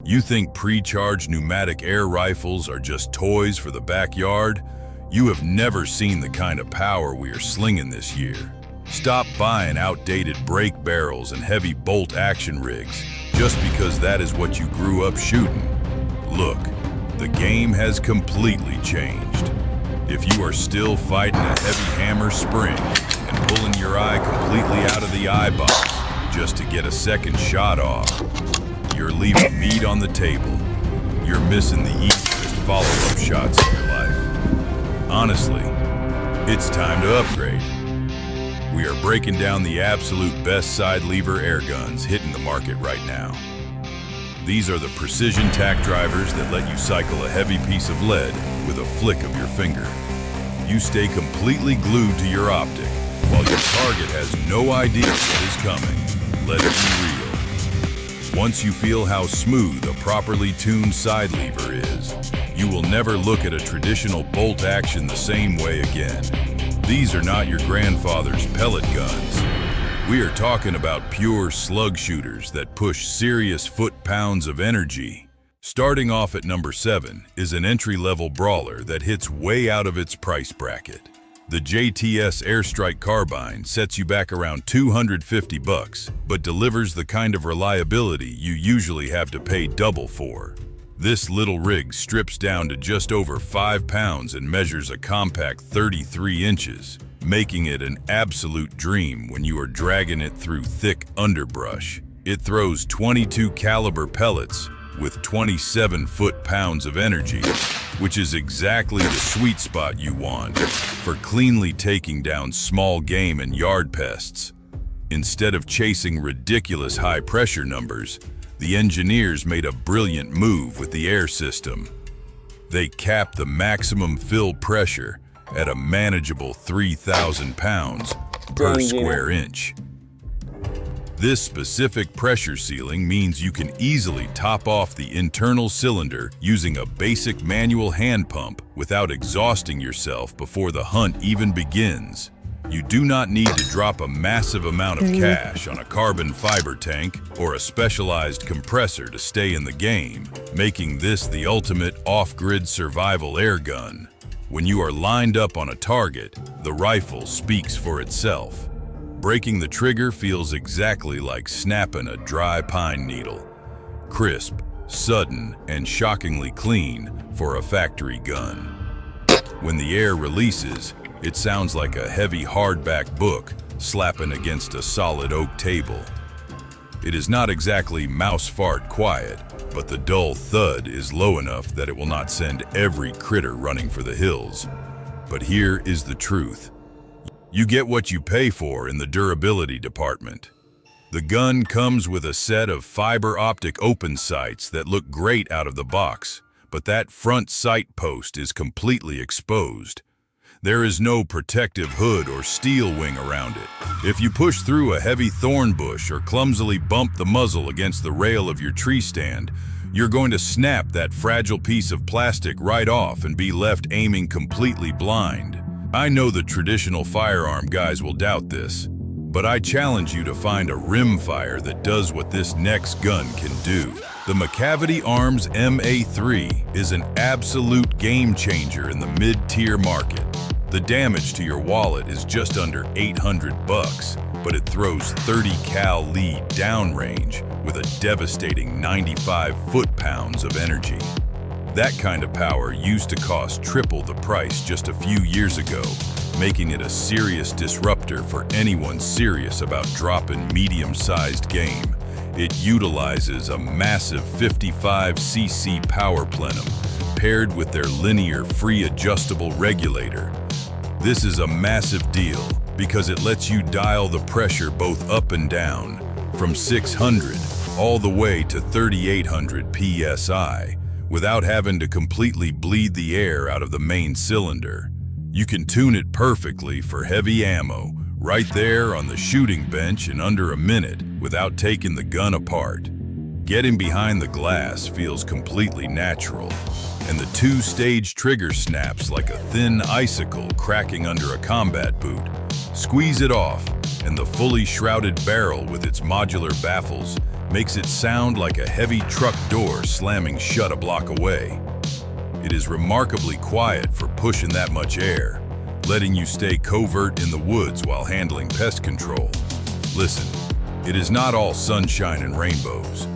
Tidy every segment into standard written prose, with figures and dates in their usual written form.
You think pre-charged pneumatic air rifles are just toys for the backyard? You have never seen the kind of power we are slinging this year. Stop buying outdated brake barrels and heavy bolt action rigs just because that is what you grew up shooting. Look, the game has completely changed. If you are still fighting a heavy hammer spring and pulling your eye completely out of the eye box just to get a second shot off, you're leaving meat on the table. You're missing the easiest follow-up shots of your life. Honestly, it's time to upgrade. We are breaking down the absolute best side lever air guns hitting the market right now. These are the precision tack drivers that let you cycle a heavy piece of lead with a flick of your finger. You stay completely glued to your optic while your target has no idea what is coming. Let it be real. Once you feel how smooth a properly tuned side lever is, you will never look at a traditional bolt action the same way again. These are not your grandfather's pellet guns. We are talking about pure slug shooters that push serious foot-pounds of energy. Starting off at number 7 is an entry-level brawler that hits way out of its price bracket. The JTS AirStryke carbine sets you back around $250, but delivers the kind of reliability you usually have to pay double for. This little rig strips down to just over 5 pounds and measures a compact 33 inches, making it an absolute dream when you are dragging it through thick underbrush. It throws 22 caliber pellets with 27 foot-pounds of energy, which is exactly the sweet spot you want for cleanly taking down small game and yard pests. Instead of chasing ridiculous high-pressure numbers, the engineers made a brilliant move with the air system. They capped the maximum fill pressure at a manageable 3,000 pounds per square inch. This specific pressure ceiling means you can easily top off the internal cylinder using a basic manual hand pump without exhausting yourself before the hunt even begins. You do not need to drop a massive amount of cash on a carbon fiber tank or a specialized compressor to stay in the game, making this the ultimate off-grid survival air gun. When you are lined up on a target, the rifle speaks for itself. Breaking the trigger feels exactly like snapping a dry pine needle. Crisp, sudden, and shockingly clean for a factory gun. When the air releases, it sounds like a heavy hardback book slapping against a solid oak table. It is not exactly mouse fart quiet, but the dull thud is low enough that it will not send every critter running for the hills. But here is the truth. You get what you pay for in the durability department. The gun comes with a set of fiber optic open sights that look great out of the box, but that front sight post is completely exposed. There is no protective hood or steel wing around it. If you push through a heavy thorn bush or clumsily bump the muzzle against the rail of your tree stand, you're going to snap that fragile piece of plastic right off and be left aiming completely blind. I know the traditional firearm guys will doubt this, but I challenge you to find a rimfire that does what this next gun can do. The Macavity Arms MA3 is an absolute game changer in the mid-tier market. The damage to your wallet is just under $800, but it throws 30 cal lead downrange with a devastating 95 foot-pounds of energy. That kind of power used to cost triple the price just a few years ago, making it a serious disruptor for anyone serious about dropping medium-sized game. It utilizes a massive 55cc power plenum paired with their linear free adjustable regulator. This is a massive deal because it lets you dial the pressure both up and down from 600 all the way to 3,800 psi without having to completely bleed the air out of the main cylinder. You can tune it perfectly for heavy ammo right there on the shooting bench in under a minute without taking the gun apart. Getting behind the glass feels completely natural, and the two-stage trigger snaps like a thin icicle cracking under a combat boot. Squeeze it off, and the fully shrouded barrel with its modular baffles makes it sound like a heavy truck door slamming shut a block away. It is remarkably quiet for pushing that much air, letting you stay covert in the woods while handling pest control. Listen, it is not all sunshine and rainbows.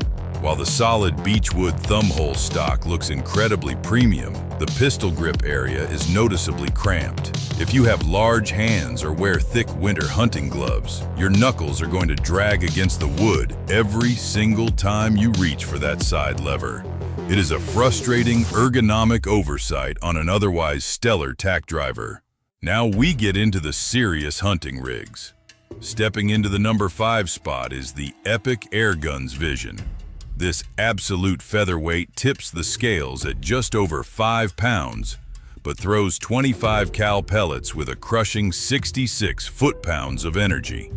While the solid beechwood thumbhole stock looks incredibly premium, the pistol grip area is noticeably cramped. If you have large hands or wear thick winter hunting gloves, your knuckles are going to drag against the wood every single time you reach for that side lever. It is a frustrating ergonomic oversight on an otherwise stellar tack driver. Now we get into the serious hunting rigs. Stepping into the number 5 spot is the epic Airguns Vision. This absolute featherweight tips the scales at just over 5 pounds, but throws 25 cal pellets with a crushing 66 foot-pounds of energy.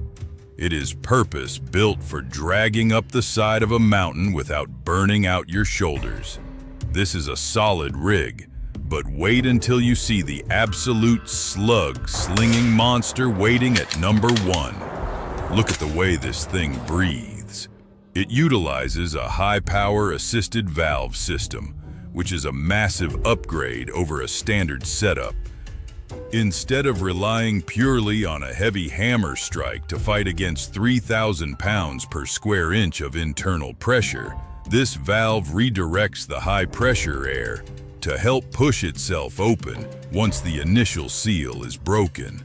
It is purpose-built for dragging up the side of a mountain without burning out your shoulders. This is a solid rig, but wait until you see the absolute slug-slinging monster waiting at number 1. Look at the way this thing breathes. It utilizes a high-power assisted valve system, which is a massive upgrade over a standard setup. Instead of relying purely on a heavy hammer strike to fight against 3,000 pounds per square inch of internal pressure, this valve redirects the high-pressure air to help push itself open once the initial seal is broken.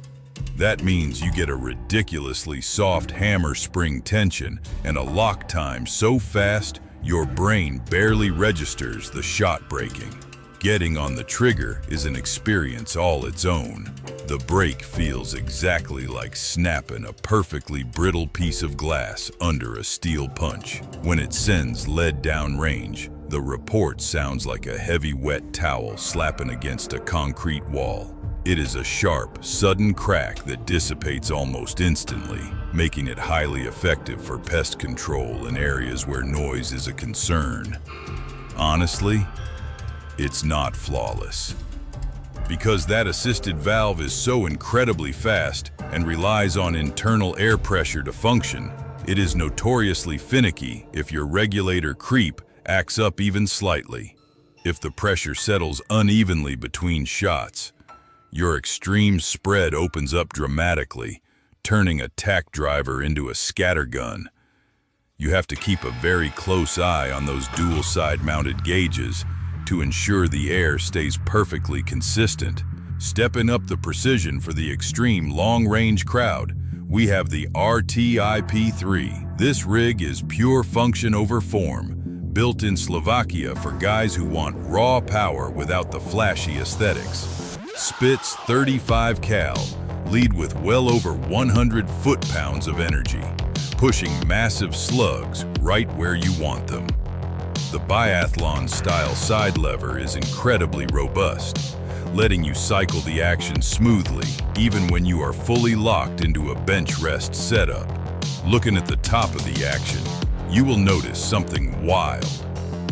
That means you get a ridiculously soft hammer spring tension and a lock time so fast your brain barely registers the shot breaking. Getting on the trigger is an experience all its own. The break feels exactly like snapping a perfectly brittle piece of glass under a steel punch. When it sends lead downrange, the report sounds like a heavy wet towel slapping against a concrete wall. It is a sharp, sudden crack that dissipates almost instantly, making it highly effective for pest control in areas where noise is a concern. Honestly, it's not flawless. Because that assisted valve is so incredibly fast and relies on internal air pressure to function, it is notoriously finicky if your regulator creep acts up even slightly. If the pressure settles unevenly between shots, your extreme spread opens up dramatically, turning a tack driver into a scattergun. You have to keep a very close eye on those dual side-mounted gauges to ensure the air stays perfectly consistent. Stepping up the precision for the extreme long-range crowd, we have the RTIP-3. This rig is pure function over form, built in Slovakia for guys who want raw power without the flashy aesthetics. Spits 35 cal, lead with well over 100 foot-pounds of energy, pushing massive slugs right where you want them. The biathlon-style side lever is incredibly robust, letting you cycle the action smoothly even when you are fully locked into a bench rest setup. Looking at the top of the action, you will notice something wild.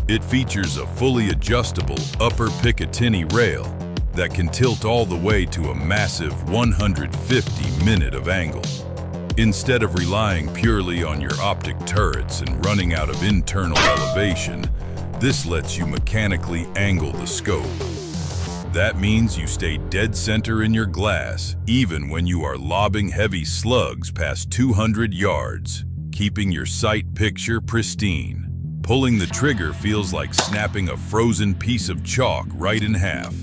It features a fully adjustable upper Picatinny rail that can tilt all the way to a massive 150-minute of angle. Instead of relying purely on your optic turrets and running out of internal elevation, this lets you mechanically angle the scope. That means you stay dead center in your glass, even when you are lobbing heavy slugs past 200 yards, keeping your sight picture pristine. Pulling the trigger feels like snapping a frozen piece of chalk right in half.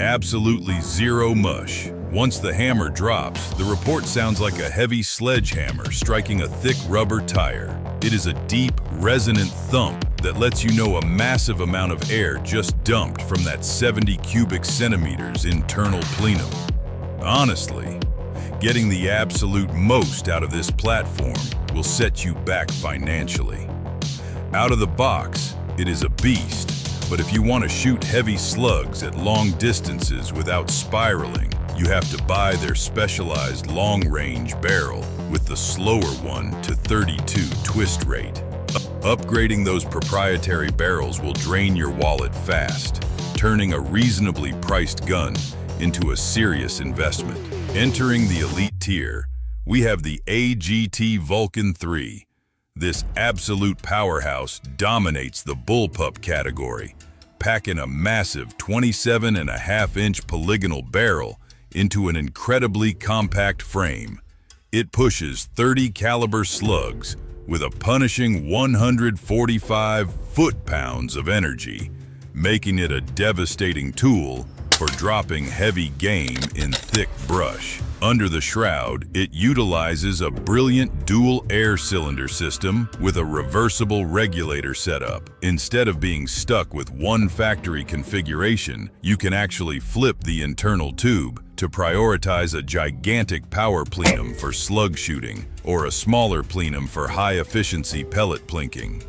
Absolutely zero mush. Once the hammer drops, the report sounds like a heavy sledgehammer striking a thick rubber tire. It is a deep, resonant thump that lets you know a massive amount of air just dumped from that 70 cubic centimeters internal plenum. Honestly, getting the absolute most out of this platform will set you back financially. Out of the box, it is a beast. But if you want to shoot heavy slugs at long distances without spiraling, you have to buy their specialized long-range barrel with the slower 1 to 32 twist rate. Upgrading those proprietary barrels will drain your wallet fast, turning a reasonably priced gun into a serious investment. Entering the elite tier, we have the AGT Vulcan 3. This absolute powerhouse dominates the Bullpup category, packing a massive 27.5-inch polygonal barrel into an incredibly compact frame. It pushes 30 caliber slugs with a punishing 145 foot-pounds of energy, making it a devastating tool for dropping heavy game in thick brush. Under the shroud, it utilizes a brilliant dual air cylinder system with a reversible regulator setup. Instead of being stuck with one factory configuration, you can actually flip the internal tube to prioritize a gigantic power plenum for slug shooting or a smaller plenum for high-efficiency pellet plinking.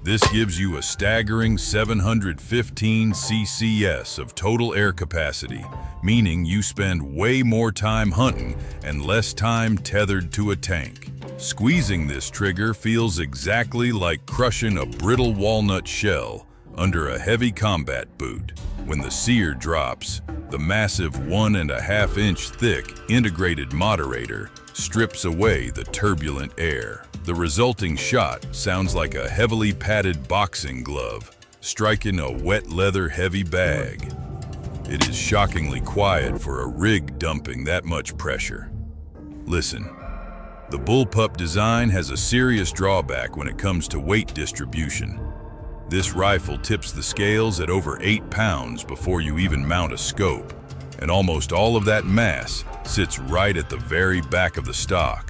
This gives you a staggering 715 CCS of total air capacity, meaning you spend way more time hunting and less time tethered to a tank. Squeezing this trigger feels exactly like crushing a brittle walnut shell under a heavy combat boot. When the sear drops, the massive 1.5-inch thick integrated moderator strips away the turbulent air. The resulting shot sounds like a heavily padded boxing glove striking a wet leather heavy bag. It is shockingly quiet for a rig dumping that much pressure. Listen, the Bullpup design has a serious drawback when it comes to weight distribution. This rifle tips the scales at over 8 pounds before you even mount a scope, and almost all of that mass sits right at the very back of the stock.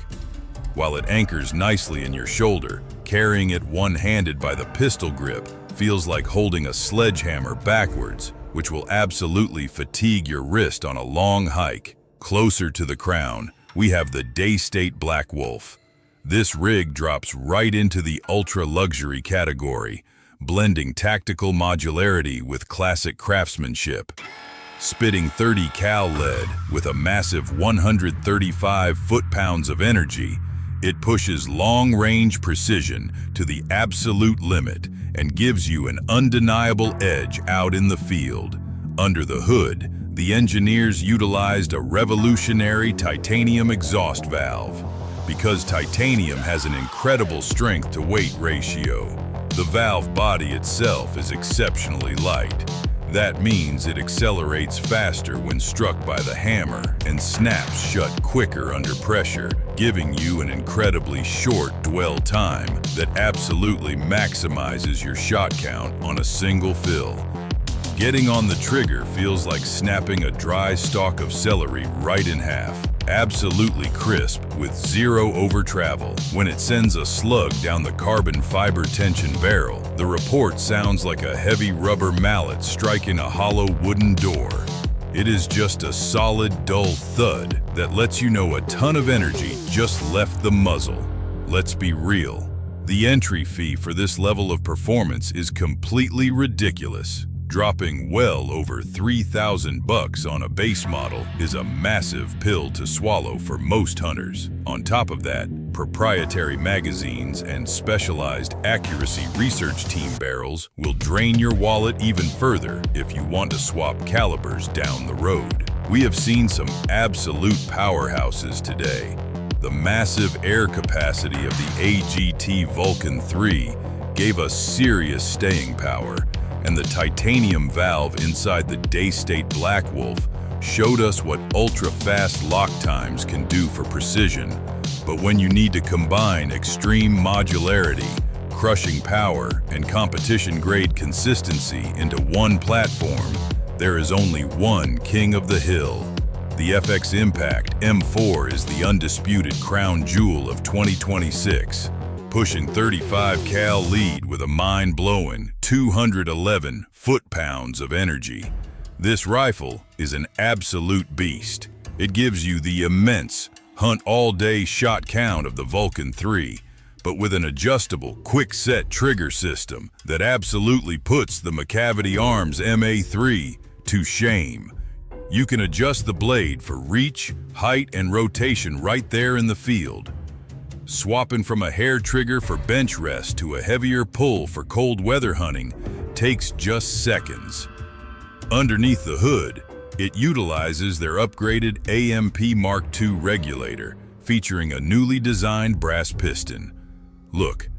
While it anchors nicely in your shoulder, carrying it one-handed by the pistol grip feels like holding a sledgehammer backwards, which will absolutely fatigue your wrist on a long hike. Closer to the crown, we have the Daystate Blackwolf. This rig drops right into the ultra-luxury category, blending tactical modularity with classic craftsmanship. Spitting 30 cal lead with a massive 135 foot-pounds of energy, it pushes long-range precision to the absolute limit and gives you an undeniable edge out in the field. Under the hood, the engineers utilized a revolutionary titanium exhaust valve. Because titanium has an incredible strength-to-weight ratio, the valve body itself is exceptionally light. That means it accelerates faster when struck by the hammer and snaps shut quicker under pressure, giving you an incredibly short dwell time that absolutely maximizes your shot count on a single fill. Getting on the trigger feels like snapping a dry stalk of celery right in half. Absolutely crisp with zero over travel. When it sends a slug down the carbon fiber tension barrel, the report sounds like a heavy rubber mallet striking a hollow wooden door. It is just a solid, dull thud that lets you know a ton of energy just left the muzzle. Let's be real. The entry fee for this level of performance is completely ridiculous. Dropping well over $3,000 on a base model is a massive pill to swallow for most hunters. On top of that, proprietary magazines and specialized accuracy research team barrels will drain your wallet even further if you want to swap calibers down the road. We have seen some absolute powerhouses today. The massive air capacity of the AGT Vulcan 3 gave us serious staying power, and the titanium valve inside the Daystate Blackwolf showed us what ultra-fast lock times can do for precision. But when you need to combine extreme modularity, crushing power, and competition-grade consistency into one platform, there is only one king of the hill. The FX Impact M4 is the undisputed crown jewel of 2026. Pushing 35 cal lead with a mind-blowing 211 foot-pounds of energy. This rifle is an absolute beast. It gives you the immense hunt-all-day shot count of the Vulcan 3, but with an adjustable, quick-set trigger system that absolutely puts the Macavity Arms MA3 to shame. You can adjust the blade for reach, height, and rotation right there in the field. Swapping from a hair trigger for bench rest to a heavier pull for cold weather hunting takes just seconds. Underneath the hood, it utilizes their upgraded AMP Mark II regulator, featuring a newly designed brass piston. Look,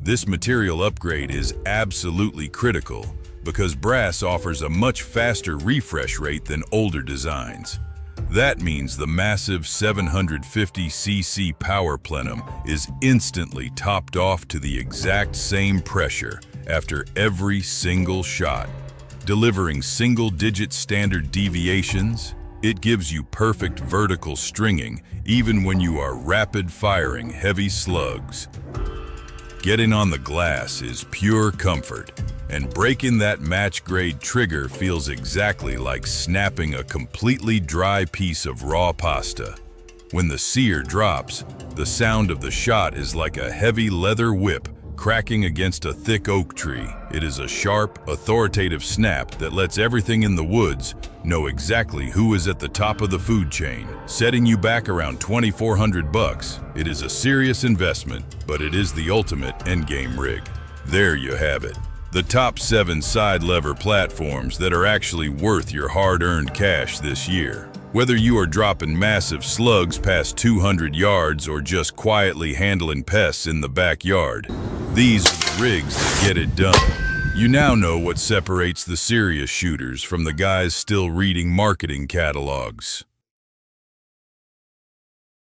This material upgrade is absolutely critical because brass offers a much faster refresh rate than older designs. That means the massive 750cc power plenum is instantly topped off to the exact same pressure after every single shot. Delivering single-digit standard deviations, it gives you perfect vertical stringing even when you are rapid-firing heavy slugs. Getting on the glass is pure comfort, and breaking that match-grade trigger feels exactly like snapping a completely dry piece of raw pasta. When the sear drops, the sound of the shot is like a heavy leather whip cracking against a thick oak tree. It is a sharp, authoritative snap that lets everything in the woods know exactly who is at the top of the food chain, setting you back around $2,400. It is a serious investment, but it is the ultimate endgame rig. There you have it. The top 7 side lever platforms that are actually worth your hard-earned cash this year. Whether you are dropping massive slugs past 200 yards or just quietly handling pests in the backyard, these are the rigs that get it done. You now know what separates the serious shooters from the guys still reading marketing catalogs.